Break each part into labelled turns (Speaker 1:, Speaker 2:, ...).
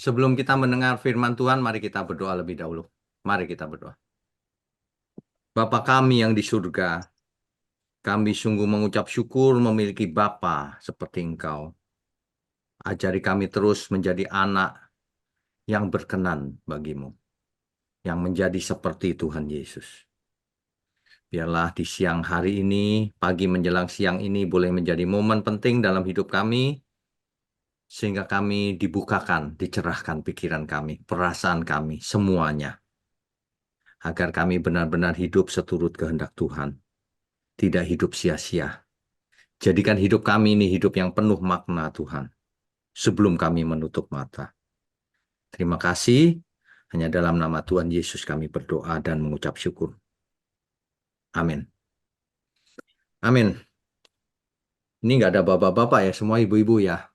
Speaker 1: Sebelum kita mendengar firman Tuhan, mari kita berdoa lebih dahulu. Mari kita berdoa. Bapa kami yang di surga, kami sungguh mengucap syukur memiliki Bapa seperti Engkau. Ajari kami terus menjadi anak yang berkenan bagimu, yang menjadi seperti Tuhan Yesus. Biarlah di siang hari ini, pagi menjelang siang ini boleh menjadi momen penting dalam hidup kami, sehingga kami dibukakan, dicerahkan pikiran kami, perasaan kami, semuanya. Agar kami benar-benar hidup seturut kehendak Tuhan. Tidak hidup sia-sia. Jadikan hidup kami ini hidup yang penuh makna Tuhan. Sebelum kami menutup mata. Terima kasih. Hanya dalam nama Tuhan Yesus kami berdoa dan mengucap syukur. Amin. Amin. Ini nggak ada bapak-bapak ya, semua ibu-ibu ya.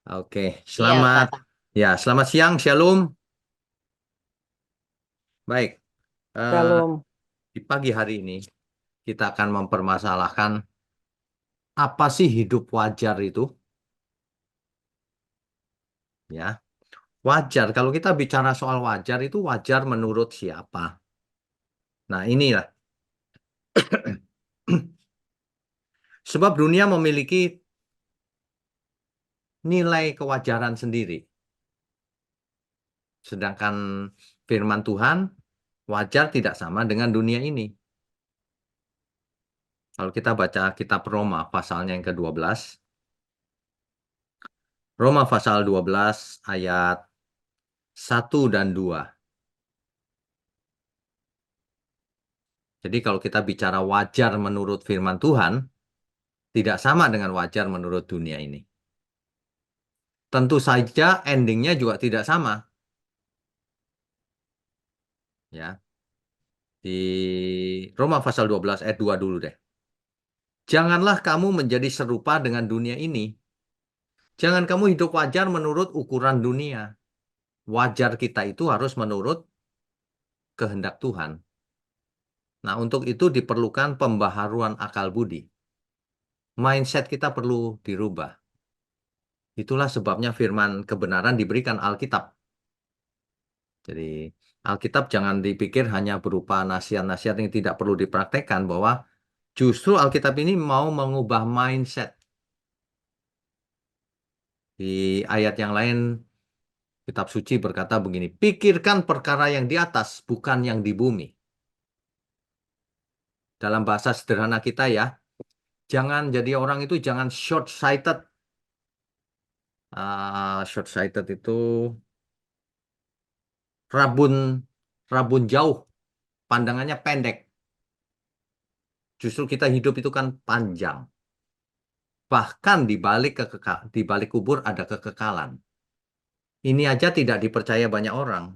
Speaker 1: Oke,
Speaker 2: Iya,
Speaker 1: selamat.
Speaker 2: Kak.
Speaker 1: Ya, selamat siang, Shalom. Baik, eh,
Speaker 2: Shalom.
Speaker 1: di pagi hari ini kita akan mempermasalahkan apa sih hidup wajar itu, ya. Wajar, kalau kita bicara soal wajar itu wajar menurut siapa? Nah, inilah. Sebab dunia memiliki nilai kewajaran sendiri. Sedangkan firman Tuhan, wajar tidak sama dengan dunia ini. Kalau kita baca kitab Roma, pasalnya yang ke-12. Roma pasal 12 ayat 1 dan 2. Jadi kalau kita bicara wajar menurut firman Tuhan, tidak sama dengan wajar menurut dunia ini. Tentu saja endingnya juga tidak sama. Ya, di Roma pasal 12 ayat 2 dulu deh. Janganlah kamu menjadi serupa dengan dunia ini. Jangan kamu hidup wajar menurut ukuran dunia. Wajar kita itu harus menurut kehendak Tuhan. Nah, untuk itu diperlukan pembaharuan akal budi. Mindset kita perlu dirubah. Itulah sebabnya firman kebenaran diberikan Alkitab. Jadi, Alkitab jangan dipikir hanya berupa nasihat-nasihat yang tidak perlu dipraktekkan, bahwa justru Alkitab ini mau mengubah mindset. Di ayat yang lain, kitab suci berkata begini, pikirkan perkara yang di atas, bukan yang di bumi. Dalam bahasa sederhana kita ya, jangan jadi orang itu jangan short-sighted. Short-sighted itu rabun rabun jauh, pandangannya pendek. Justru kita hidup itu kan panjang. Bahkan di balik kubur ada kekekalan. Ini aja tidak dipercaya banyak orang.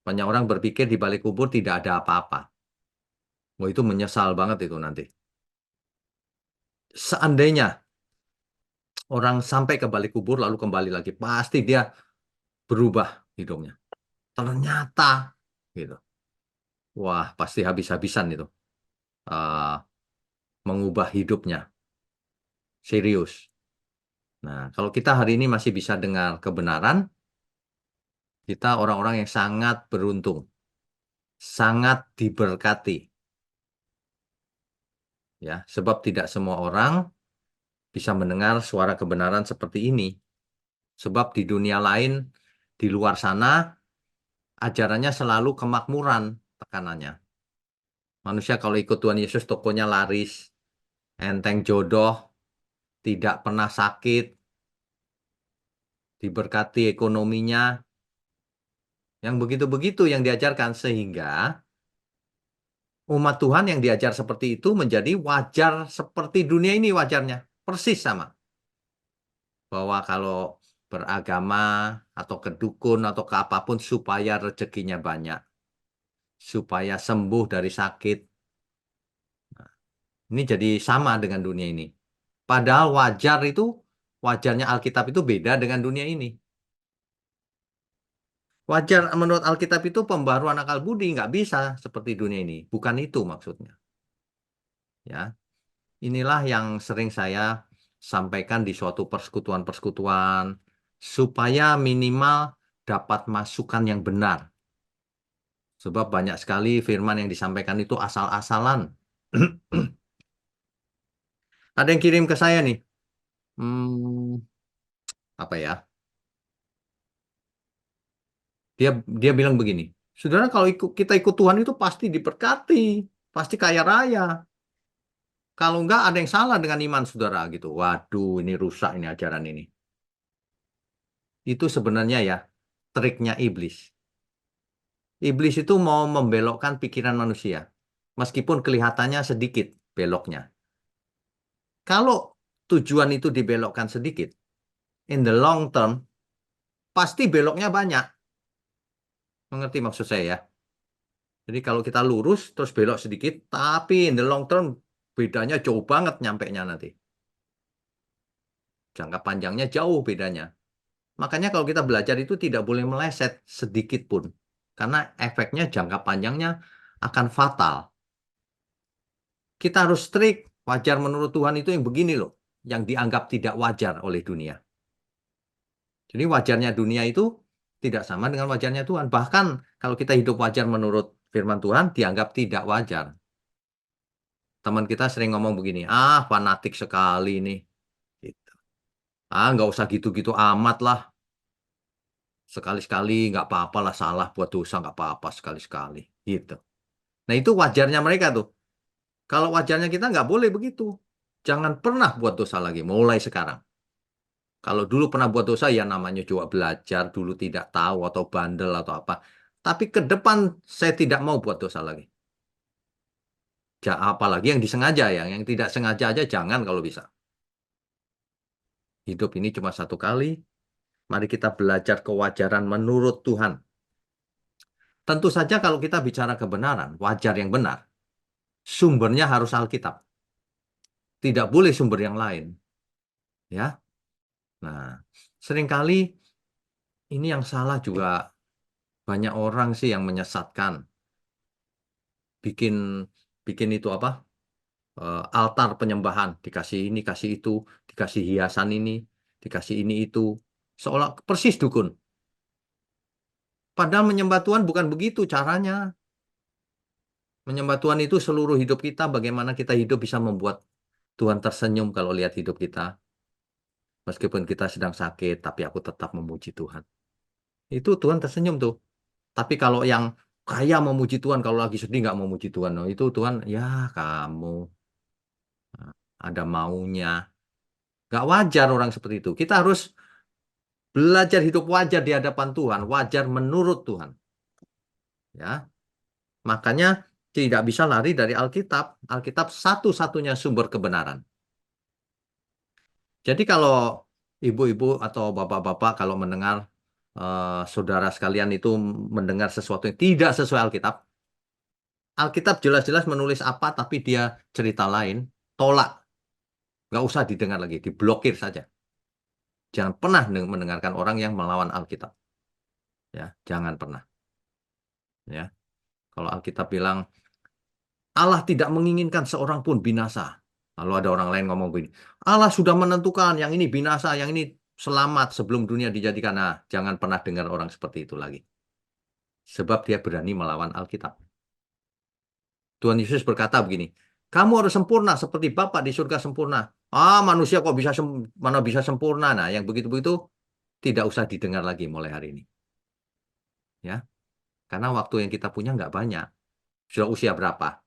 Speaker 1: Banyak orang berpikir di balik kubur tidak ada apa-apa. Wah, itu menyesal banget itu nanti. Seandainya orang sampai ke balik kubur lalu kembali lagi, pasti dia berubah hidupnya. Ternyata gitu. Wah, pasti habis-habisan itu. eh, Mengubah hidupnya. Serius. Nah, kalau kita hari ini masih bisa dengar kebenaran, kita orang-orang yang sangat beruntung. Sangat diberkati. Ya, sebab tidak semua orang bisa mendengar suara kebenaran seperti ini. Sebab di dunia lain, di luar sana, ajarannya selalu kemakmuran tekanannya. Manusia kalau ikut Tuhan Yesus, tokonya laris, enteng jodoh, tidak pernah sakit, diberkati ekonominya, yang begitu-begitu yang diajarkan. Sehingga umat Tuhan yang diajar seperti itu menjadi wajar seperti dunia ini wajarnya. Persis sama. Bahwa kalau beragama atau ke dukun atau ke apapun supaya rezekinya banyak. Supaya sembuh dari sakit. Ini jadi sama dengan dunia ini. Padahal wajarnya Alkitab itu beda dengan dunia ini. Wajar menurut Alkitab itu pembaruan akal budi, nggak bisa seperti dunia ini. Bukan itu maksudnya. Ya, inilah yang sering saya sampaikan di suatu persekutuan-persekutuan. supaya minimal dapat masukan yang benar. Sebab banyak sekali firman yang disampaikan itu asal-asalan. Ada yang kirim ke saya nih. Hmm, apa ya? Dia dia bilang begini, saudara kalau kita ikut Tuhan itu pasti diberkati, pasti kaya raya. Kalau enggak ada yang salah dengan iman saudara gitu. Waduh, ini rusak ini ajaran ini. Itu sebenarnya ya triknya iblis. Iblis itu mau membelokkan pikiran manusia, meskipun kelihatannya sedikit beloknya. Kalau tujuan itu dibelokkan sedikit, in the long term pasti beloknya banyak. Mengerti maksud saya ya? Jadi kalau kita lurus terus belok sedikit, tapi in the long term bedanya jauh banget nyampenya nanti. Jangka panjangnya jauh bedanya. Makanya kalau kita belajar itu tidak boleh meleset sedikit pun. Karena efeknya jangka panjangnya akan fatal. Kita harus strict. Wajar menurut Tuhan itu yang begini loh. Yang dianggap tidak wajar oleh dunia. Jadi wajarnya dunia itu tidak sama dengan wajarnya Tuhan. Bahkan kalau kita hidup wajar menurut firman Tuhan, dianggap tidak wajar. Teman kita sering ngomong begini, fanatik sekali nih. Gitu. Nggak usah gitu-gitu amat lah. Sekali-sekali nggak apa-apa lah, salah buat dosa nggak apa-apa sekali-sekali. Gitu. Nah itu wajarnya mereka tuh. Kalau wajarnya kita nggak boleh begitu. Jangan pernah buat dosa lagi, mulai sekarang. Kalau dulu pernah buat dosa, ya namanya juga belajar, dulu tidak tahu atau bandel atau apa. Tapi ke depan saya tidak mau buat dosa lagi. Apalagi yang disengaja ya, yang tidak sengaja aja jangan kalau bisa. Hidup ini cuma satu kali, mari kita belajar kewajaran menurut Tuhan. Tentu saja kalau kita bicara kebenaran, wajar yang benar, sumbernya harus Alkitab. Tidak boleh sumber yang lain. Ya, nah seringkali ini yang salah juga banyak orang sih yang menyesatkan, bikin bikin itu apa? Altar penyembahan, dikasih ini, kasih itu, dikasih hiasan ini, dikasih ini itu, seolah persis dukun. Padahal menyembah Tuhan bukan begitu caranya. Menyembah Tuhan itu seluruh hidup kita, bagaimana kita hidup bisa membuat Tuhan tersenyum kalau lihat hidup kita. Meskipun kita sedang sakit, tapi aku tetap memuji Tuhan. Itu Tuhan tersenyum tuh. Tapi kalau yang kaya memuji Tuhan, kalau lagi sedih nggak memuji Tuhan, no, itu Tuhan, ya kamu ada maunya. Nggak wajar orang seperti itu. Kita harus belajar hidup wajar di hadapan Tuhan, wajar menurut Tuhan. Ya, makanya tidak bisa lari dari Alkitab. Alkitab satu-satunya sumber kebenaran. Jadi kalau ibu-ibu atau bapak-bapak kalau mendengar saudara sekalian itu mendengar sesuatu yang tidak sesuai Alkitab, Alkitab jelas-jelas menulis apa tapi dia cerita lain, tolak. Nggak usah didengar lagi, diblokir saja. Jangan pernah mendengarkan orang yang melawan Alkitab. Ya, jangan pernah. Ya, kalau Alkitab bilang Allah tidak menginginkan seorang pun binasa. Lalu ada orang lain ngomong begini, Allah sudah menentukan yang ini binasa, yang ini selamat sebelum dunia dijadikan. Nah, jangan pernah dengar orang seperti itu lagi. Sebab dia berani melawan Alkitab. Tuhan Yesus berkata begini, kamu harus sempurna seperti Bapa di surga sempurna. Manusia kok bisa mana bisa sempurna? Nah, yang begitu-begitu tidak usah didengar lagi mulai hari ini. Ya, karena waktu yang kita punya nggak banyak. Sudah usia berapa?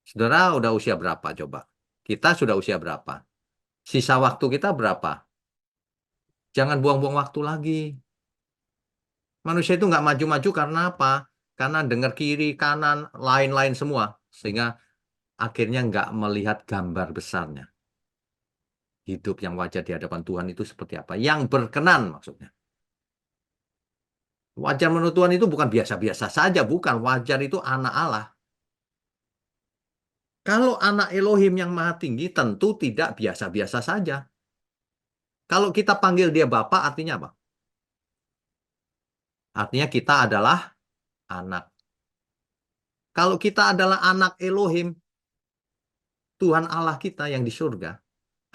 Speaker 1: Saudara udah usia berapa coba? Kita sudah usia berapa? Sisa waktu kita berapa? Jangan buang-buang waktu lagi. Manusia itu nggak maju-maju karena apa? Karena dengar kiri, kanan, lain-lain semua. Sehingga akhirnya nggak melihat gambar besarnya. Hidup yang wajar di hadapan Tuhan itu seperti apa? Yang berkenan maksudnya. Wajar menurut Tuhan itu bukan biasa-biasa saja. Bukan. Wajar itu anak Allah. Kalau anak Elohim yang maha tinggi tentu tidak biasa-biasa saja. Kalau kita panggil dia Bapa artinya apa? Artinya kita adalah anak. Kalau kita adalah anak Elohim, Tuhan Allah kita yang di surga,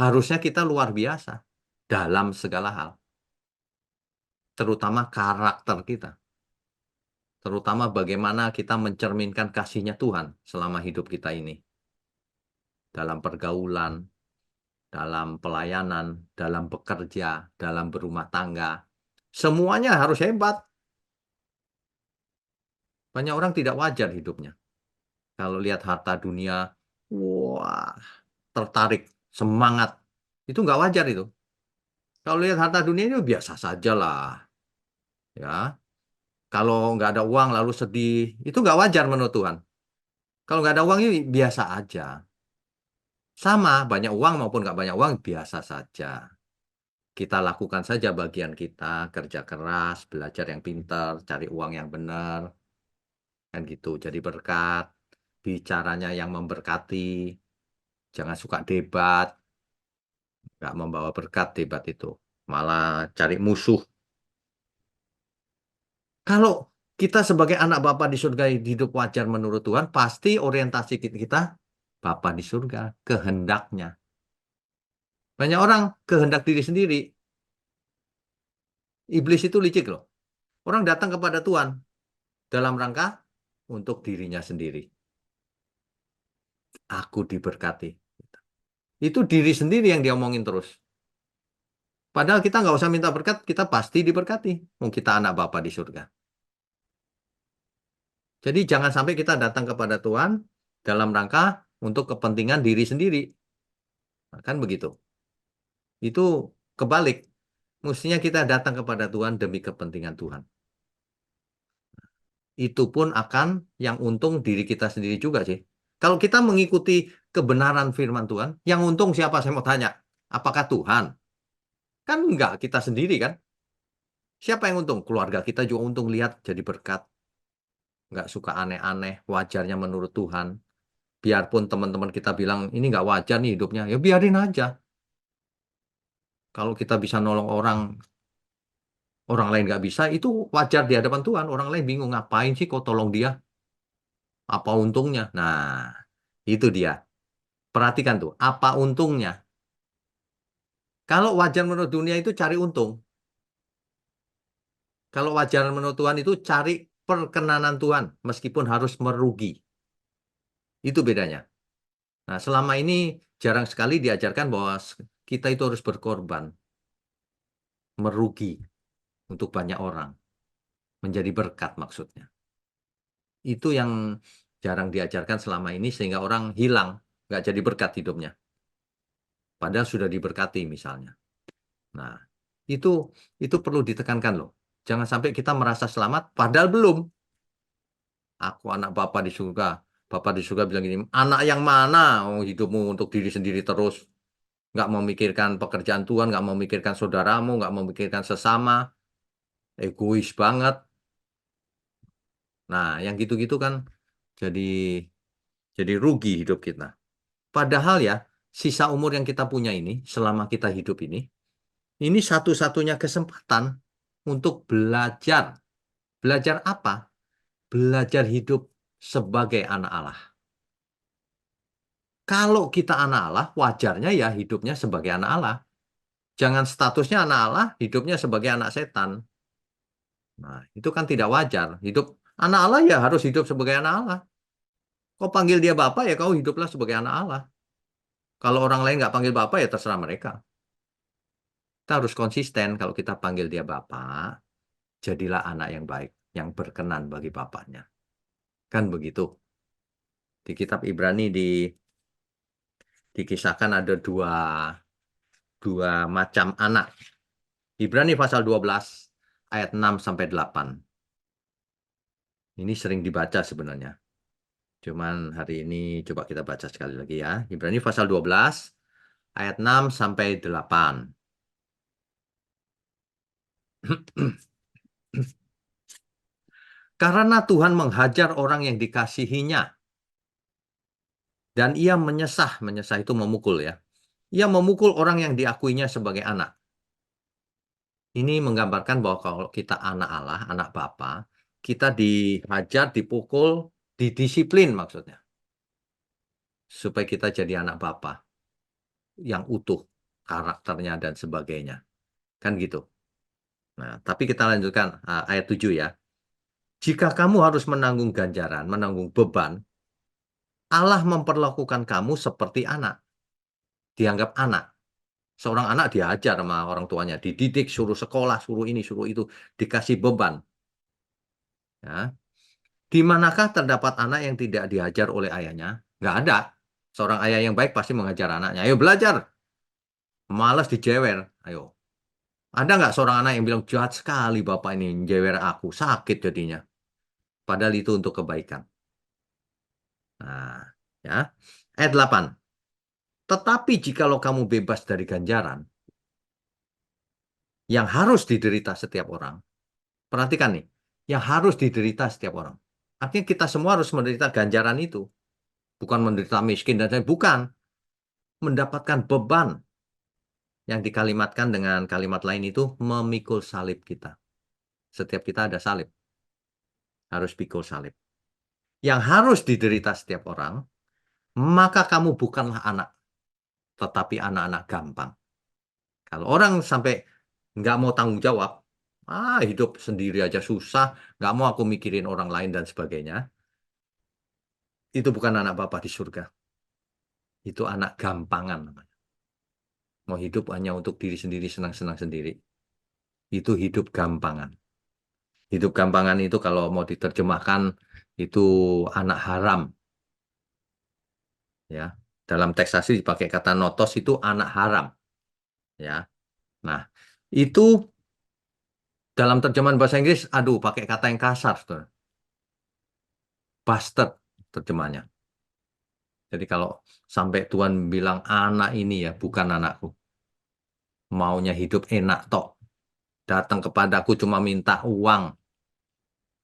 Speaker 1: harusnya kita luar biasa dalam segala hal. terutama karakter kita, terutama bagaimana kita mencerminkan kasihnya Tuhan selama hidup kita ini, dalam pergaulan, dalam pelayanan, dalam bekerja, dalam berumah tangga. Semuanya harus hebat. Banyak orang tidak wajar hidupnya. Kalau lihat harta dunia, wah, tertarik, semangat. Itu nggak wajar itu. Kalau lihat harta dunia itu biasa saja lah. Ya, kalau nggak ada uang lalu sedih, itu nggak wajar menurut Tuhan. Kalau nggak ada uang itu biasa aja. Sama, banyak uang maupun nggak banyak uang biasa saja. Kita lakukan saja bagian kita, kerja keras, belajar yang pintar, cari uang yang benar, kan gitu. Jadi berkat, bicaranya yang memberkati, jangan suka debat, nggak membawa berkat debat itu. Malah cari musuh. Kalau kita sebagai anak Bapa di surga hidup wajar menurut Tuhan, pasti orientasi kita Bapa di surga, kehendaknya. Banyak orang kehendak diri sendiri. Iblis itu licik loh. Orang datang kepada Tuhan dalam rangka untuk dirinya sendiri. Aku diberkati. Itu diri sendiri yang diomongin terus. Padahal kita nggak usah minta berkat, kita pasti diberkati. Mau kita anak Bapa di surga. Jadi jangan sampai kita datang kepada Tuhan dalam rangka untuk kepentingan diri sendiri. Nah, kan begitu. Itu kebalik. Mestinya kita datang kepada Tuhan demi kepentingan Tuhan. Itu pun akan yang untung diri kita sendiri juga sih. Kalau kita mengikuti kebenaran firman Tuhan, yang untung siapa saya mau tanya? Apakah Tuhan? Kan enggak, kita sendiri kan? Siapa yang untung? Keluarga kita juga untung lihat jadi berkat. Nggak suka aneh-aneh, wajarnya menurut Tuhan. Biarpun teman-teman kita bilang, ini nggak wajar nih hidupnya, ya biarin aja. Kalau kita bisa nolong orang, orang lain nggak bisa, itu wajar di hadapan Tuhan. Orang lain bingung, ngapain sih kau tolong dia? Apa untungnya? Nah, itu dia. Perhatikan tuh, apa untungnya? Kalau wajar menurut dunia itu cari untung. Kalau wajar menurut Tuhan itu cari perkenanan Tuhan, meskipun harus merugi. Itu bedanya. Nah, selama ini jarang sekali diajarkan bahwa kita itu harus berkorban, merugi untuk banyak orang, menjadi berkat maksudnya. Itu yang jarang diajarkan selama ini sehingga orang hilang, nggak jadi berkat hidupnya. Padahal sudah diberkati misalnya. Nah, itu itu perlu ditekankan loh. Jangan sampai kita merasa selamat, padahal belum. Aku anak Bapa di surga. Bapak di surga bilang gini, anak yang mana? Oh, hidupmu untuk diri sendiri terus. Nggak memikirkan pekerjaan Tuhan, nggak memikirkan saudaramu, nggak memikirkan sesama. Egois banget. Nah, yang gitu-gitu kan jadi jadi rugi hidup kita. Padahal ya, sisa umur yang kita punya ini, selama kita hidup ini satu-satunya kesempatan untuk belajar. Belajar apa? Belajar hidup sebagai anak Allah. Kalau kita anak Allah, wajarnya ya hidupnya sebagai anak Allah. Jangan statusnya anak Allah, hidupnya sebagai anak setan. Nah, itu kan tidak wajar. Hidup anak Allah ya harus hidup sebagai anak Allah. Kau panggil dia Bapak ya kau hiduplah sebagai anak Allah. Kalau orang lain nggak panggil Bapak ya terserah mereka. Kita harus konsisten kalau kita panggil dia Bapak, jadilah anak yang baik, yang berkenan bagi Bapaknya. Kan begitu. Di kitab Ibrani dikisahkan ada dua macam anak. Ibrani pasal 12 ayat 6 sampai 8. Ini sering dibaca sebenarnya. Cuman hari ini coba kita baca sekali lagi ya. Ibrani pasal 12 ayat 6 sampai 8. Karena Tuhan menghajar orang yang dikasihinya dan ia menyesah itu memukul ya. Ia memukul orang yang diakuinya sebagai anak. Ini menggambarkan bahwa kalau kita anak Allah, anak Bapa, kita dihajar, dipukul, didisiplin maksudnya. Supaya kita jadi anak Bapa yang utuh karakternya dan sebagainya. Kan gitu. Nah, tapi kita lanjutkan ayat 7 ya. Jika kamu harus menanggung ganjaran, menanggung beban, Allah memperlakukan kamu seperti anak, dianggap anak. Seorang anak diajar sama orang tuanya, dididik, suruh sekolah, suruh ini, suruh itu, dikasih beban. Ya. Di manakah terdapat anak yang tidak diajar oleh ayahnya? Nggak ada. Seorang ayah yang baik pasti mengajar anaknya. Ayo belajar. Malas dijewer. Ayo. Ada nggak seorang anak yang bilang, jahat sekali bapak ini, jewer aku. Sakit jadinya. Padahal itu untuk kebaikan. Nah, ya. Ayat 8. Tetapi jikalau kamu bebas dari ganjaran, yang harus diderita setiap orang. Perhatikan nih. Yang harus diderita setiap orang. Artinya kita semua harus menderita ganjaran itu. Bukan menderita miskin dan lain-lain. Bukan. Mendapatkan beban. Yang dikalimatkan dengan kalimat lain itu memikul salib kita. Setiap kita ada salib. Harus pikul salib. Yang harus diderita setiap orang, maka kamu bukanlah anak, tetapi anak-anak gampang. Kalau orang sampai nggak mau tanggung jawab, hidup sendiri aja susah, nggak mau aku mikirin orang lain dan sebagainya, itu bukan anak Bapa di surga. Itu anak gampangan namanya. Mau hidup hanya untuk diri sendiri, senang-senang sendiri. Itu hidup gampangan. Hidup gampangan itu kalau mau diterjemahkan itu anak haram, ya. Dalam teks asli dipakai kata notos itu anak haram, ya. Nah, itu dalam terjemahan bahasa Inggris, aduh, pakai kata yang kasar, saudara. Bastard terjemahnya. Jadi kalau sampai Tuhan bilang anak ini ya bukan anakku, maunya hidup enak tok, datang kepadaku cuma minta uang,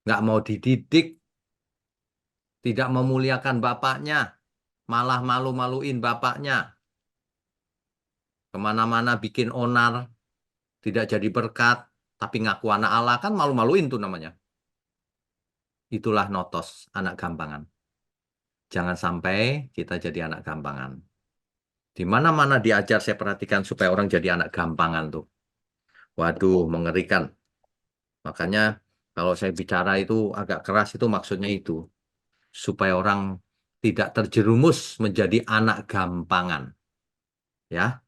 Speaker 1: nggak mau dididik, tidak memuliakan bapaknya, malah malu-maluin bapaknya, kemana-mana bikin onar, tidak jadi berkat, tapi ngaku anak Allah, kan malu-maluin tuh namanya. Itulah notos, anak gampangan. Jangan sampai kita jadi anak gampangan. Di mana-mana diajar saya perhatikan supaya orang jadi anak gampangan tuh. Waduh, mengerikan. Makanya kalau saya bicara itu agak keras itu maksudnya itu. Supaya orang tidak terjerumus menjadi anak gampangan. Ya,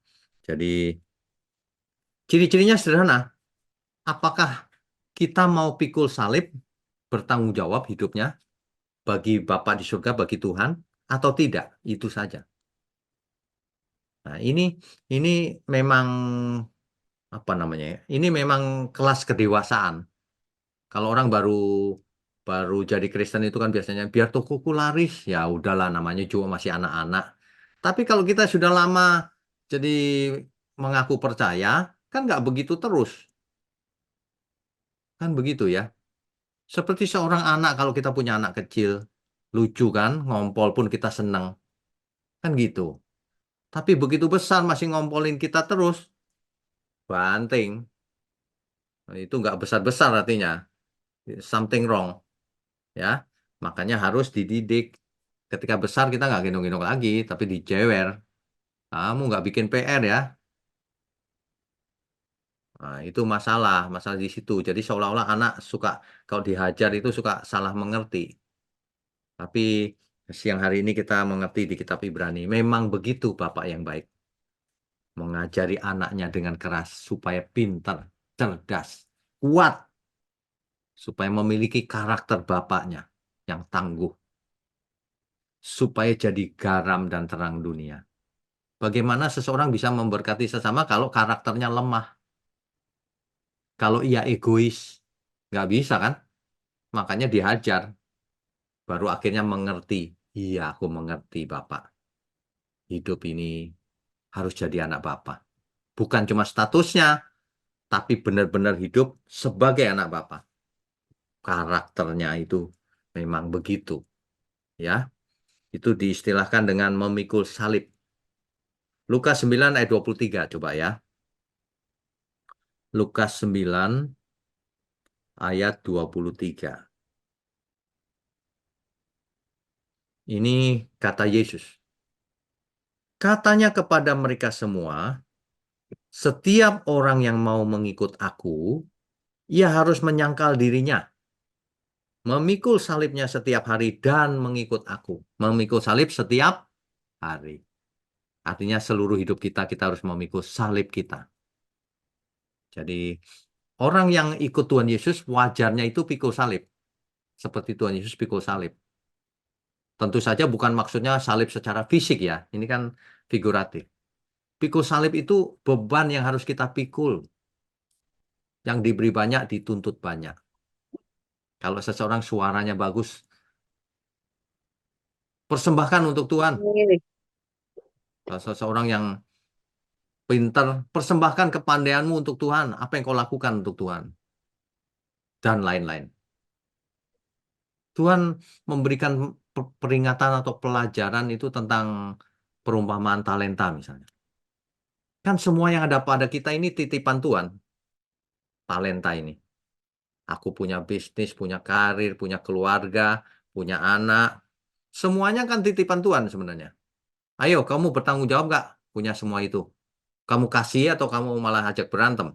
Speaker 1: jadi ciri-cirinya sederhana. Apakah kita mau pikul salib, bertanggung jawab hidupnya bagi Bapa di surga, bagi Tuhan, atau tidak? Itu saja. Nah, ini memang apa namanya ya? Ini memang kelas kedewasaan. Kalau orang baru baru jadi Kristen itu kan biasanya biar tokoku laris, ya udahlah namanya juga masih anak-anak. Tapi kalau kita sudah lama jadi mengaku percaya, kan nggak begitu terus, kan begitu ya. Seperti seorang anak kalau kita punya anak kecil, lucu kan, ngompol pun kita senang, kan gitu. Tapi begitu besar masih ngompolin kita terus, banting. Nah, itu nggak besar-besar artinya, something wrong, ya. Makanya harus dididik. Ketika besar kita nggak gendong-gendong lagi, tapi dijewer. Kamu nggak bikin PR ya. Nah, itu masalah, masalah di situ. Jadi seolah-olah anak suka, kalau dihajar itu suka salah mengerti. Tapi siang hari ini kita mengerti di kitab Ibrani. Memang begitu Bapak yang baik. Mengajari anaknya dengan keras supaya pintar, cerdas, kuat. Supaya memiliki karakter bapaknya yang tangguh. Supaya jadi garam dan terang dunia. Bagaimana seseorang bisa memberkati sesama kalau karakternya lemah? Kalau ia egois, nggak bisa kan? Makanya dihajar. Baru akhirnya mengerti. Iya, aku mengerti, Bapak. Hidup ini harus jadi anak Bapak. Bukan cuma statusnya, tapi benar-benar hidup sebagai anak Bapak. Karakternya itu memang begitu. Ya, itu diistilahkan dengan memikul salib. Lukas 9 ayat 23, coba ya. Lukas 9 ayat 23. Ini kata Yesus. Katanya kepada mereka semua, setiap orang yang mau mengikut aku, Ia harus menyangkal dirinya, memikul salibnya setiap hari dan mengikut aku. Memikul salib setiap hari. Artinya seluruh hidup kita, kita harus memikul salib kita. Jadi orang yang ikut Tuhan Yesus wajarnya itu pikul salib. Seperti Tuhan Yesus pikul salib. Tentu saja bukan maksudnya salib secara fisik ya. Ini kan figuratif. Pikul salib itu beban yang harus kita pikul. Yang diberi banyak, dituntut banyak. Kalau seseorang suaranya bagus, persembahkan untuk Tuhan. Kalau seseorang yang pintar, persembahkan kepandaianmu untuk Tuhan. Apa yang kau lakukan untuk Tuhan. Dan lain-lain. Tuhan memberikan peringatan atau pelajaran itu tentang perumpamaan talenta misalnya. Kan semua yang ada pada kita ini titipan Tuhan. Talenta ini. Aku punya bisnis, punya karir, punya keluarga, punya anak. Semuanya kan titipan Tuhan sebenarnya. Ayo, kamu bertanggung jawab nggak punya semua itu? Kamu kasih atau kamu malah ajak berantem?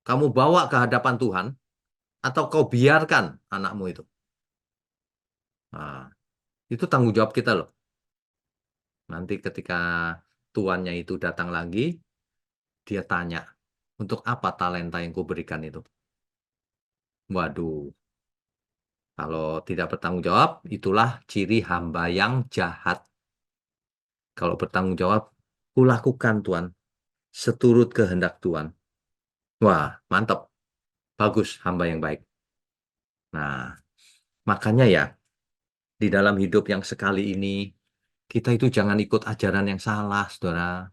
Speaker 1: Kamu bawa ke hadapan Tuhan atau kau biarkan anakmu itu? Nah, itu tanggung jawab kita loh. Nanti ketika tuannya itu datang lagi, dia tanya, untuk apa talenta yang kuberikan itu? Waduh, kalau tidak bertanggung jawab, itulah ciri hamba yang jahat. Kalau bertanggung jawab, kulakukan Tuhan, seturut kehendak Tuhan. Wah, mantap. Bagus, hamba yang baik. Nah, makanya ya, di dalam hidup yang sekali ini, kita itu jangan ikut ajaran yang salah, saudara.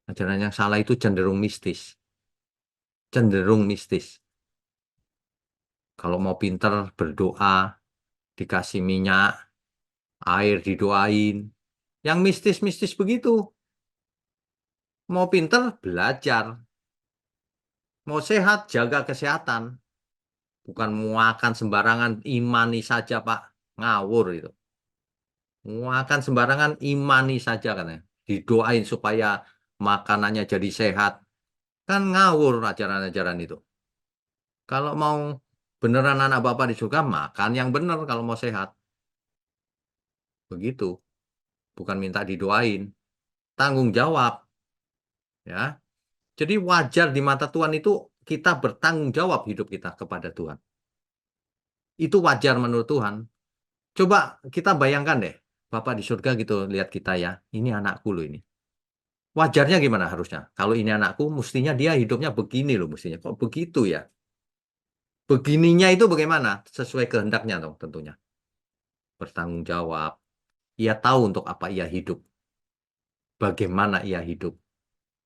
Speaker 1: Ajaran yang salah itu cenderung mistis. Cenderung mistis. Kalau mau pinter, berdoa, dikasih minyak, air didoain. Yang mistis-mistis begitu. Mau pinter, belajar. Mau sehat, jaga kesehatan. Bukan makan sembarangan, imani saja, Pak. Ngawur itu. Makan sembarangan, imani saja katanya. Didoain supaya makanannya jadi sehat. Kan ngawur ajaran-ajaran itu. Kalau mau beneran anak Bapak di surga, makan yang bener kalau mau sehat. Begitu. Bukan minta didoain. Tanggung jawab. Ya. Jadi wajar di mata Tuhan itu kita bertanggung jawab hidup kita kepada Tuhan. Itu wajar menurut Tuhan. Coba kita bayangkan deh, Bapak di surga gitu lihat kita ya, ini anakku loh ini. Wajarnya gimana harusnya? Kalau ini anakku, mestinya dia hidupnya begini loh mestinya. Kok begitu ya? Begininya itu bagaimana? Sesuai kehendaknya dong tentunya. Bertanggung jawab. Ia tahu untuk apa ia hidup. Bagaimana ia hidup.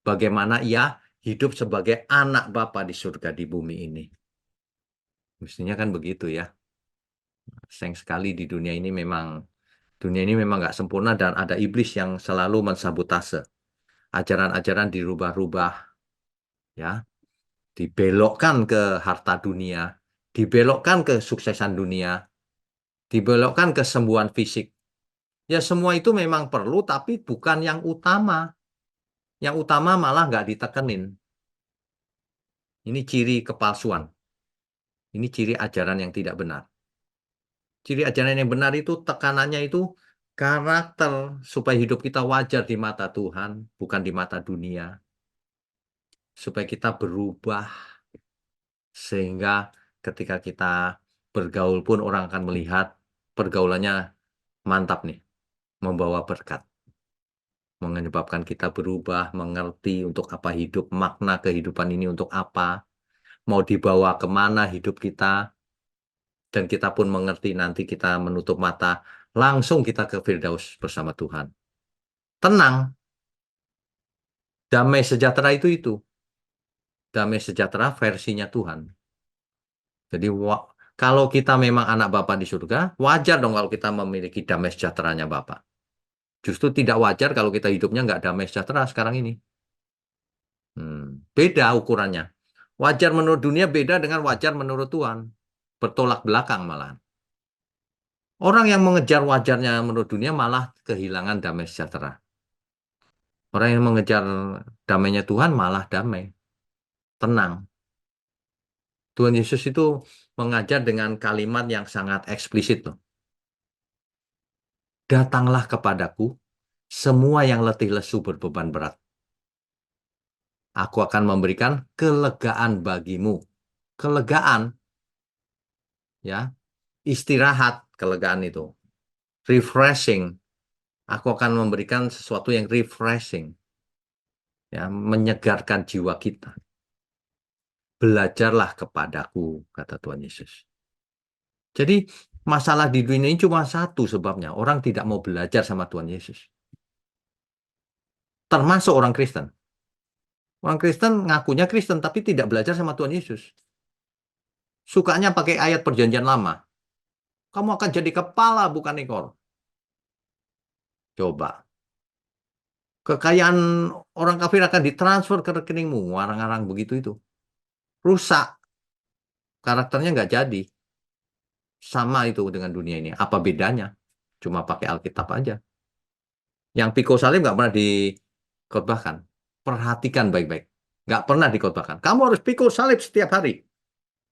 Speaker 1: Bagaimana ia hidup sebagai anak Bapa di surga di bumi ini. Mestinya kan begitu ya. Sayang sekali di dunia ini memang nggak sempurna dan ada iblis yang selalu mensabotase. Ajaran-ajaran dirubah-rubah, ya, dibelokkan ke harta dunia, dibelokkan ke suksesan dunia, dibelokkan ke kesembuhan fisik. Ya semua itu memang perlu, tapi bukan yang utama. Yang utama malah nggak ditekenin. Ini ciri kepalsuan. Ini ciri ajaran yang tidak benar. Ciri ajaran yang benar itu tekanannya itu karakter supaya hidup kita wajar di mata Tuhan, bukan di mata dunia. Supaya kita berubah sehingga ketika kita bergaul pun orang akan melihat pergaulannya mantap nih, membawa berkat, menyebabkan kita berubah, mengerti untuk apa hidup, makna kehidupan ini untuk apa, mau dibawa kemana hidup kita, dan kita pun mengerti nanti kita menutup mata, langsung kita ke Firdaus bersama Tuhan. Tenang, damai sejahtera itu. Damai sejahtera versinya Tuhan. Jadi kalau kita memang anak Bapa di surga, wajar dong kalau kita memiliki damai sejahteranya Bapa. Justru tidak wajar kalau kita hidupnya nggak damai sejahtera sekarang ini. Beda ukurannya. Wajar menurut dunia beda dengan wajar menurut Tuhan. Bertolak belakang malah. Orang yang mengejar wajarnya menurut dunia malah kehilangan damai sejahtera. Orang yang mengejar damainya Tuhan malah damai. tenang. Tuhan Yesus itu mengajar dengan kalimat yang sangat eksplisit loh. Datanglah kepadaku, semua yang letih lesu berbeban berat. Aku akan memberikan kelegaan bagimu. Kelegaan, ya, istirahat, kelegaan itu. Refreshing. Aku akan memberikan sesuatu yang refreshing, ya, menyegarkan jiwa kita. Belajarlah kepadaku, kata Tuhan Yesus. Jadi masalah di dunia ini cuma satu sebabnya. Orang tidak mau belajar sama Tuhan Yesus. Termasuk orang Kristen. Orang Kristen ngakunya Kristen tapi tidak belajar sama Tuhan Yesus. Sukanya pakai ayat perjanjian lama. Kamu akan jadi kepala bukan ekor. Coba. Kekayaan orang kafir akan ditransfer ke rekeningmu. Ngarang-ngarang begitu itu. Rusak. Karakternya nggak jadi. Sama itu dengan dunia ini. Apa bedanya? Cuma pakai Alkitab aja. Yang Piko Salib nggak pernah dikhotbahkan. Perhatikan baik-baik. Nggak pernah dikhotbahkan. Kamu harus Piko Salib setiap hari.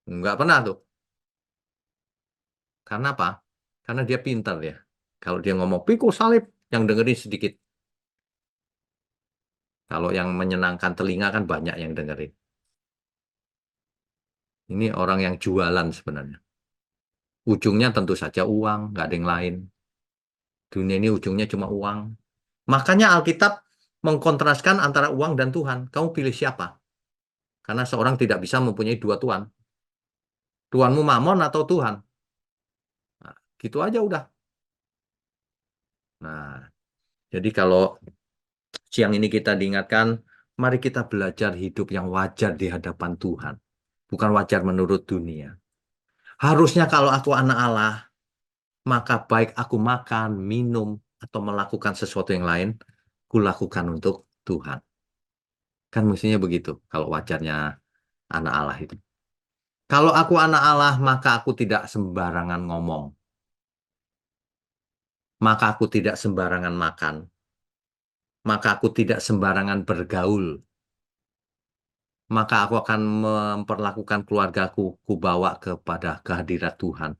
Speaker 1: Nggak pernah tuh. Karena apa? Karena dia pintar ya. Kalau dia ngomong Piko Salib, yang dengerin sedikit. Kalau yang menyenangkan telinga kan banyak yang dengerin. Ini orang yang jualan sebenarnya. Ujungnya tentu saja uang, nggak ada yang lain. Dunia ini ujungnya cuma uang. Makanya Alkitab mengkontraskan antara uang dan Tuhan. Kamu pilih siapa? Karena seorang tidak bisa mempunyai dua Tuhan. Tuhanmu Mamon atau Tuhan? Nah, gitu aja udah. Nah, jadi kalau siang ini kita diingatkan, mari kita belajar hidup yang wajar di hadapan Tuhan. Bukan wajar menurut dunia. Harusnya kalau aku anak Allah, maka baik aku makan, minum, atau melakukan sesuatu yang lain, kulakukan untuk Tuhan. Kan mestinya begitu kalau wajarnya anak Allah itu. Kalau aku anak Allah, maka aku tidak sembarangan ngomong. Maka aku tidak sembarangan makan. Maka aku tidak sembarangan bergaul. Maka aku akan memperlakukan keluargaku, kubawa kepada kehadirat Tuhan.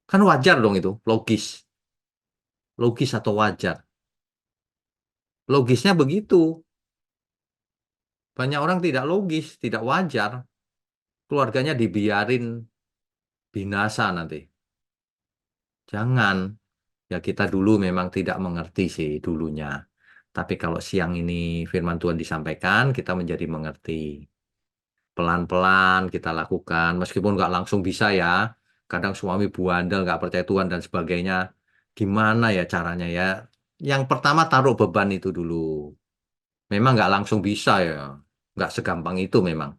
Speaker 1: Kan wajar dong itu, logis. Logis atau wajar? Logisnya begitu. Banyak orang tidak logis, tidak wajar. Keluarganya dibiarin binasa nanti. Jangan. Ya kita dulu memang tidak mengerti sih dulunya. Tapi kalau siang ini firman Tuhan disampaikan, kita menjadi mengerti. Pelan-pelan kita lakukan, meskipun nggak langsung bisa ya. Kadang suami bandel, nggak percaya Tuhan dan sebagainya. Gimana ya caranya ya? Yang pertama taruh beban itu dulu. Memang nggak langsung bisa ya. Nggak segampang itu memang.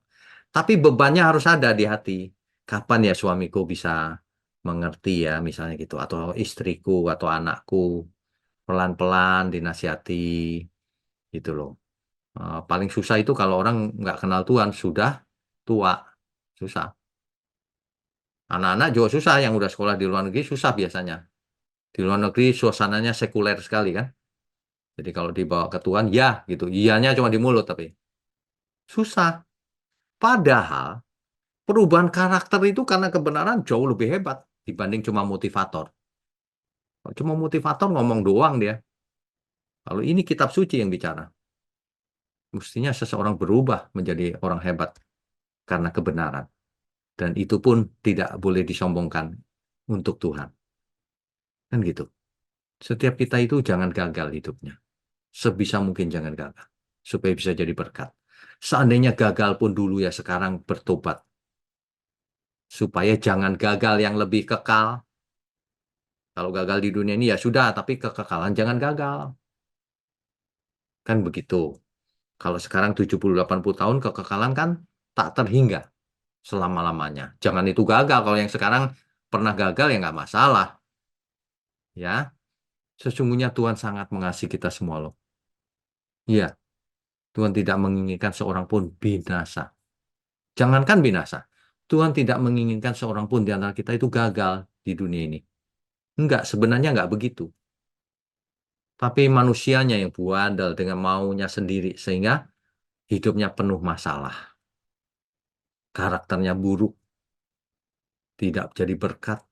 Speaker 1: Tapi bebannya harus ada di hati. Kapan ya suamiku bisa mengerti ya, misalnya gitu. Atau istriku atau anakku. Pelan-pelan dinasihati. Gitu loh. Paling susah itu kalau orang nggak kenal Tuhan, sudah tua. Susah. Anak-anak juga susah, yang udah sekolah di luar negeri susah biasanya. Di luar negeri suasananya sekuler sekali kan. Jadi kalau dibawa ke Tuhan, ya gitu. Iyanya cuma di mulut tapi. Susah. Padahal perubahan karakter itu karena kebenaran jauh lebih hebat dibanding cuma motivator. Kalau cuma motivator ngomong doang dia. Kalau ini kitab suci yang bicara. Mestinya seseorang berubah menjadi orang hebat karena kebenaran. Dan itu pun tidak boleh disombongkan untuk Tuhan. Kan gitu. Setiap kita itu jangan gagal hidupnya. Sebisa mungkin jangan gagal. Supaya bisa jadi berkat. Seandainya gagal pun dulu ya sekarang bertobat. Supaya jangan gagal yang lebih kekal. Kalau gagal di dunia ini ya sudah, tapi kekekalan jangan gagal. Kan begitu. Kalau sekarang 70-80 tahun kekekalan kan tak terhingga selama-lamanya. Jangan itu gagal. Kalau yang sekarang pernah gagal ya nggak masalah. Ya, sesungguhnya Tuhan sangat mengasihi kita semua loh. Iya, Tuhan tidak menginginkan seorang pun binasa. Jangankan binasa. Tuhan tidak menginginkan seorang pun di antara kita itu gagal di dunia ini. Enggak, sebenarnya enggak begitu. Tapi manusianya yang buandal dengan maunya sendiri sehingga hidupnya penuh masalah. karakternya buruk, tidak jadi berkat,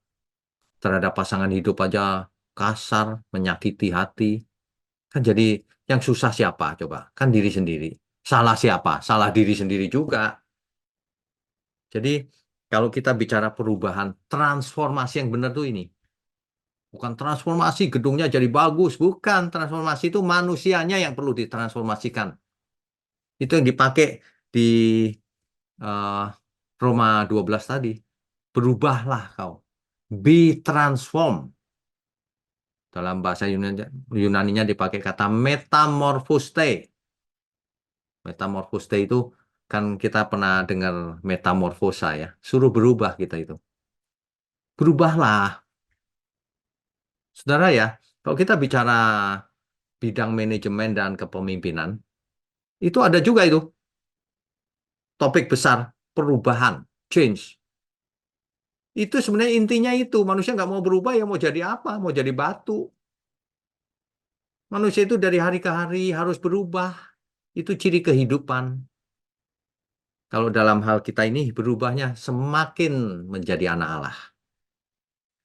Speaker 1: terhadap pasangan hidup aja kasar, menyakiti hati. Kan jadi yang susah siapa coba? Kan diri sendiri. Salah siapa? Salah diri sendiri juga. Jadi kalau kita bicara perubahan, transformasi yang benar tuh ini. Bukan transformasi gedungnya jadi bagus, bukan. Transformasi itu manusianya yang perlu ditransformasikan. Itu yang dipakai di eh, Roma 12 tadi. Berubahlah kau. Be transformed. Dalam bahasa Yunaninya dipakai kata metamorphoste. Metamorphoste itu kan kita pernah dengar metamorfosa ya. Suruh berubah kita itu. Berubahlah. Saudara ya, kalau kita bicara bidang manajemen dan kepemimpinan, itu ada juga itu topik besar perubahan, change. Itu sebenarnya intinya itu manusia nggak mau berubah ya mau jadi apa? Mau jadi batu. Manusia itu dari hari ke hari harus berubah. Itu ciri kehidupan. Kalau dalam hal kita ini berubahnya semakin menjadi anak Allah.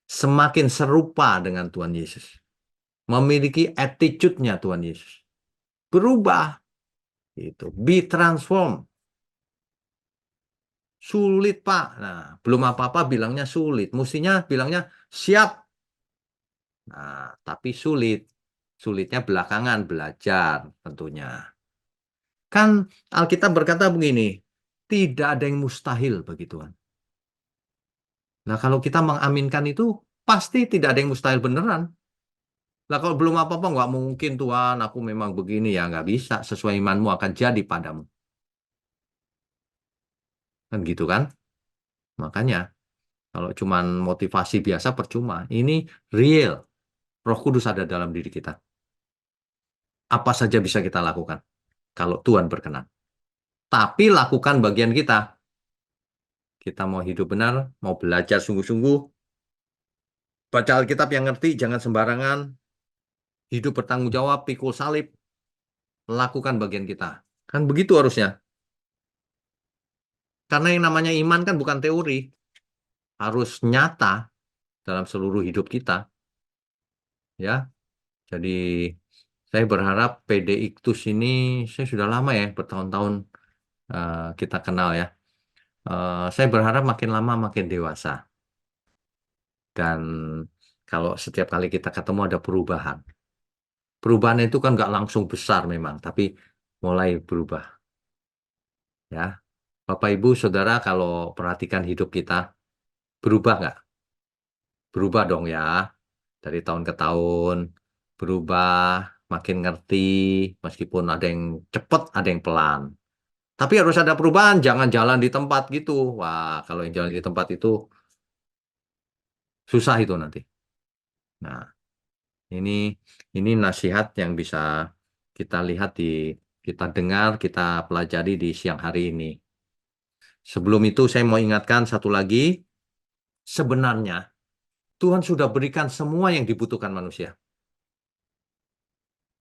Speaker 1: Semakin serupa dengan Tuhan Yesus. Memiliki attitude-nya Tuhan Yesus. Berubah. Itu. Be transformed. Sulit, Pak. Nah, belum apa-apa bilangnya sulit. Mestinya bilangnya siap. Nah, tapi sulit. Sulitnya belakangan belajar tentunya. Kan Alkitab berkata begini, tidak ada yang mustahil bagi Tuhan. Nah, kalau kita mengaminkan itu, pasti tidak ada yang mustahil beneran. Nah, kalau belum apa-apa, nggak mungkin Tuhan, aku memang begini ya, nggak bisa. Sesuai imanmu akan jadi padamu. Kan gitu kan? Makanya, kalau cuman motivasi biasa percuma. Ini real. Roh Kudus ada dalam diri kita. Apa saja bisa kita lakukan kalau Tuhan berkenan. Tapi lakukan bagian kita. Kita mau hidup benar, mau belajar sungguh-sungguh, baca Alkitab yang ngerti, jangan sembarangan, hidup bertanggung jawab, pikul salib, lakukan bagian kita. Kan begitu harusnya. Karena yang namanya iman kan bukan teori, harus nyata dalam seluruh hidup kita, ya. Jadi saya berharap PD Iktus ini, saya sudah lama ya, bertahun-tahun kita kenal ya. Saya berharap makin lama makin dewasa. Dan kalau setiap kali kita ketemu ada perubahan. Perubahan itu kan nggak langsung besar memang, tapi mulai berubah. Ya, Bapak Ibu Saudara kalau perhatikan hidup kita, berubah nggak? Berubah dong ya, dari tahun ke tahun, berubah, makin ngerti, meskipun ada yang cepat, ada yang pelan. Tapi harus ada perubahan, jangan jalan di tempat gitu. Wah, kalau yang jalan di tempat itu susah itu nanti. Nah, ini ini nasihat yang bisa kita lihat kita dengar, kita pelajari di siang hari ini. Sebelum itu saya mau ingatkan satu lagi, sebenarnya Tuhan sudah berikan semua yang dibutuhkan manusia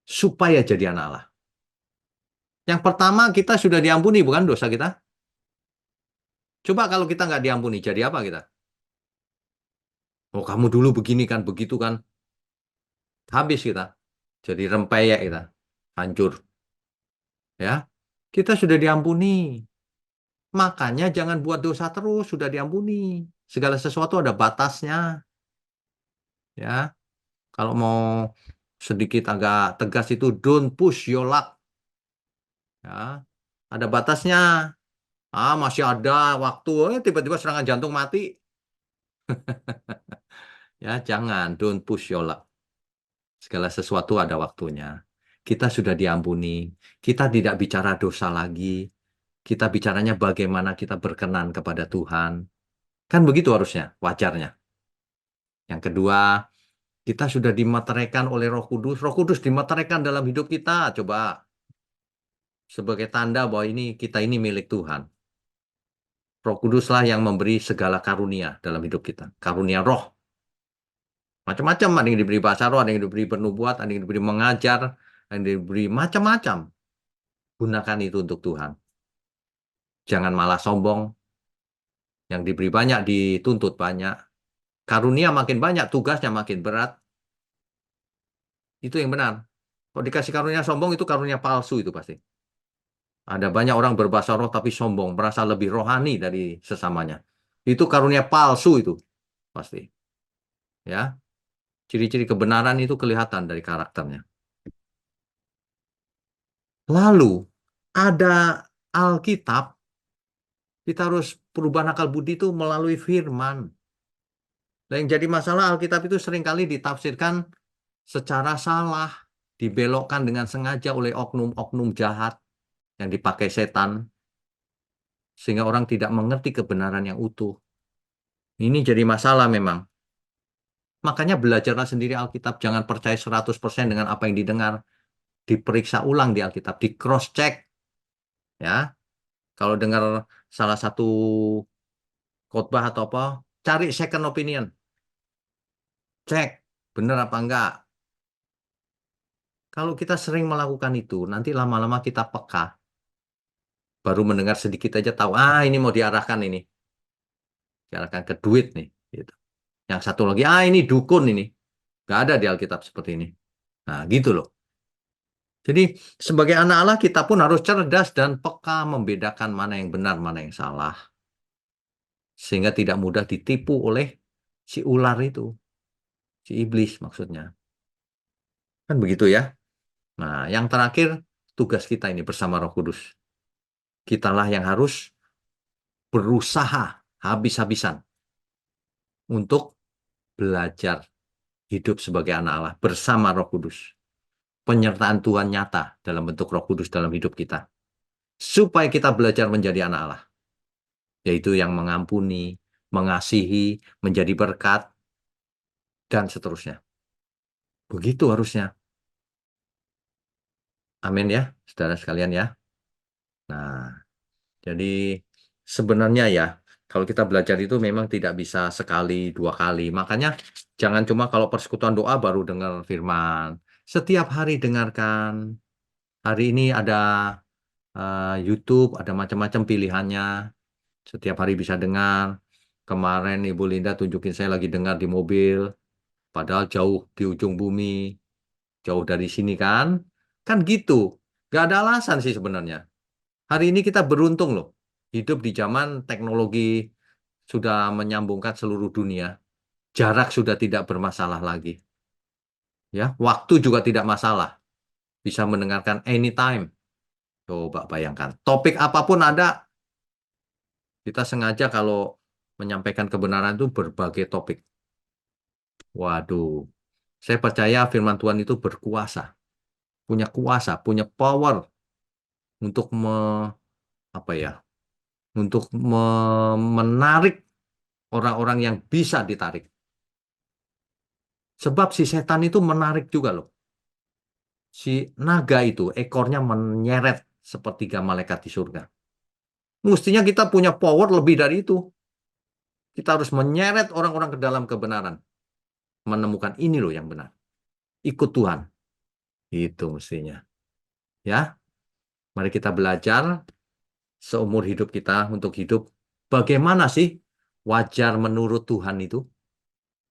Speaker 1: supaya jadi anak Allah. Yang pertama kita sudah diampuni bukan dosa kita. Coba kalau kita nggak diampuni, jadi apa kita? Oh kamu dulu begini kan, begitu kan, habis kita. Jadi rempeyek kita, hancur. Ya, kita sudah diampuni. Makanya jangan buat dosa terus, sudah diampuni. Segala sesuatu ada batasnya, ya. Kalau mau sedikit agak tegas itu don't push your luck, ya. Ada batasnya. Masih ada waktu, tiba-tiba serangan jantung mati. Ya, jangan don't push your luck. Segala sesuatu ada waktunya. Kita sudah diampuni. Kita tidak bicara dosa lagi. Kita bicaranya bagaimana kita berkenan kepada Tuhan. Kan begitu harusnya, wajarnya. Yang kedua, kita sudah dimateraikan oleh Roh Kudus. Roh Kudus dimateraikan dalam hidup kita. Coba sebagai tanda bahwa kita ini milik Tuhan. Roh Kuduslah yang memberi segala karunia dalam hidup kita. Karunia roh. Macam-macam. Ada yang diberi bahasa roh, ada yang diberi bernubuat, ada yang diberi mengajar, ada yang diberi macam-macam. Gunakan itu untuk Tuhan. Jangan malah sombong. Yang diberi banyak dituntut banyak. Karunia makin banyak, tugasnya makin berat. Itu yang benar. Kalau dikasih karunia sombong itu karunia palsu itu pasti. Ada banyak orang berbahasa roh tapi sombong, merasa lebih rohani dari sesamanya. Itu karunia palsu itu pasti. Ya, ciri-ciri kebenaran itu kelihatan dari karakternya. Lalu ada Alkitab, kita harus perubahan akal budi itu melalui firman. Dan yang jadi masalah Alkitab itu seringkali ditafsirkan secara salah, dibelokkan dengan sengaja oleh oknum-oknum jahat yang dipakai setan, sehingga orang tidak mengerti kebenaran yang utuh. Ini jadi masalah memang. Makanya belajarlah sendiri Alkitab, jangan percaya 100% dengan apa yang didengar. Diperiksa ulang di Alkitab, di cross check ya. Kalau dengar salah satu khotbah atau apa, cari second opinion. Cek benar apa enggak. Kalau kita sering melakukan itu, nanti lama-lama kita peka. Baru mendengar sedikit aja tahu, ini mau diarahkan ini. Diarahkan ke duit nih. Gitu. Yang satu lagi, ini dukun ini. Nggak ada di Alkitab seperti ini. Nah, gitu loh. Jadi, sebagai anak Allah, kita pun harus cerdas dan peka membedakan mana yang benar, mana yang salah. Sehingga tidak mudah ditipu oleh si ular itu. Si iblis maksudnya. Kan begitu ya. Nah, yang terakhir, tugas kita ini bersama Roh Kudus. Kitalah yang harus berusaha habis-habisan untuk belajar hidup sebagai anak Allah bersama Roh Kudus. Penyertaan Tuhan nyata dalam bentuk Roh Kudus dalam hidup kita. Supaya kita belajar menjadi anak Allah. Yaitu yang mengampuni, mengasihi, menjadi berkat, dan seterusnya. Begitu harusnya. Amin ya, saudara sekalian ya. Nah, jadi sebenarnya ya, kalau kita belajar itu memang tidak bisa sekali, dua kali. Makanya jangan cuma kalau persekutuan doa baru dengar firman. Setiap hari dengarkan. Hari ini ada YouTube, ada macam-macam pilihannya. Setiap hari bisa dengar. Kemarin Ibu Linda tunjukin saya lagi dengar di mobil. Padahal jauh di ujung bumi. Jauh dari sini kan. Kan gitu. Gak ada alasan sih sebenarnya. Hari ini kita beruntung loh. Hidup di zaman teknologi sudah menyambungkan seluruh dunia. Jarak sudah tidak bermasalah lagi. Ya, waktu juga tidak masalah. Bisa mendengarkan anytime. Coba bayangkan. Topik apapun ada. Kita sengaja kalau menyampaikan kebenaran itu berbagai topik. Waduh. Saya percaya firman Tuhan itu berkuasa. Punya kuasa, punya power untuk apa ya? Untuk menarik orang-orang yang bisa ditarik. Sebab si setan itu menarik juga loh. Si naga itu ekornya menyeret sepertiga malaikat di surga. Mestinya kita punya power lebih dari itu. Kita harus menyeret orang-orang ke dalam kebenaran. Menemukan ini loh yang benar. Ikut Tuhan. Itu mestinya. Ya, mari kita belajar seumur hidup kita untuk hidup. Bagaimana sih wajar menurut Tuhan itu?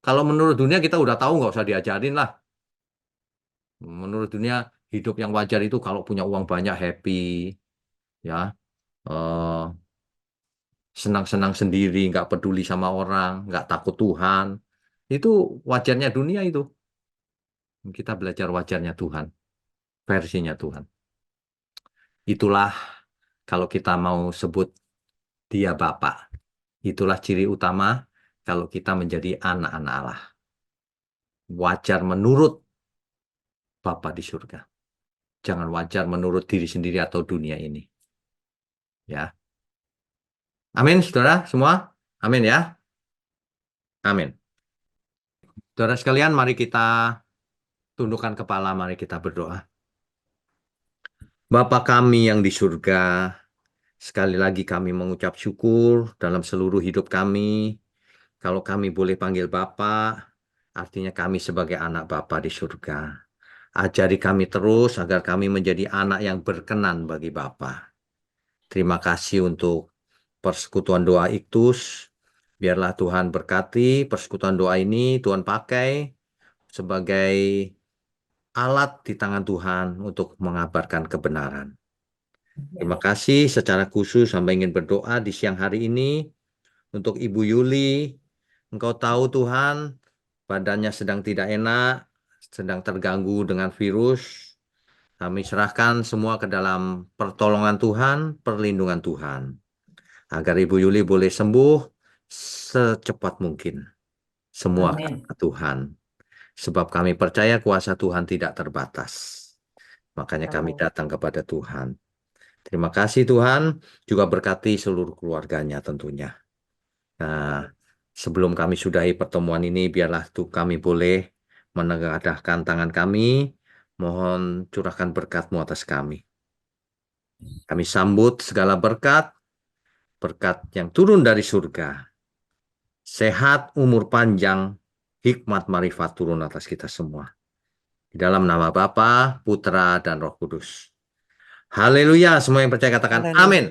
Speaker 1: Kalau menurut dunia kita udah tahu nggak usah diajarin lah. Menurut dunia hidup yang wajar itu kalau punya uang banyak happy, ya, senang-senang sendiri, nggak peduli sama orang, nggak takut Tuhan. Itu wajarnya dunia itu. Kita belajar wajarnya Tuhan, versinya Tuhan. Itulah kalau kita mau sebut dia Bapa. Itulah ciri utama kalau kita menjadi anak-anak Allah. Wajar menurut Bapa di surga. Jangan wajar menurut diri sendiri atau dunia ini. Ya. Amin, saudara semua. Amin ya. Amin. Saudara sekalian, mari kita tundukkan kepala, mari kita berdoa. Bapa kami yang di surga, sekali lagi kami mengucap syukur dalam seluruh hidup kami. Kalau kami boleh panggil Bapa, artinya kami sebagai anak Bapa di surga. Ajari kami terus agar kami menjadi anak yang berkenan bagi Bapa. Terima kasih untuk persekutuan doa Iktus. Biarlah Tuhan berkati persekutuan doa ini, Tuhan pakai sebagai alat di tangan Tuhan untuk mengabarkan kebenaran. Terima kasih secara khusus hamba ingin berdoa di siang hari ini untuk Ibu Yuli. Engkau tahu Tuhan, badannya sedang tidak enak, sedang terganggu dengan virus. Kami serahkan semua ke dalam pertolongan Tuhan, perlindungan Tuhan. Agar Ibu Yuli boleh sembuh secepat mungkin. Semua
Speaker 2: Amin.
Speaker 1: karena Tuhan. Sebab kami percaya kuasa Tuhan tidak terbatas. Makanya kami
Speaker 2: Amin.
Speaker 1: datang kepada Tuhan. Terima kasih Tuhan, juga berkati seluruh keluarganya tentunya. Nah, sebelum kami sudahi pertemuan ini, biarlah tuh kami boleh menengadahkan tangan kami, mohon curahkan berkat-Mu atas kami. Kami sambut segala berkat, berkat yang turun dari surga. Sehat, umur panjang, hikmat marifat turun atas kita semua. Di dalam nama Bapa, Putra, dan Roh Kudus. Haleluya, semua yang percaya katakan
Speaker 2: Haleluya.
Speaker 1: amin.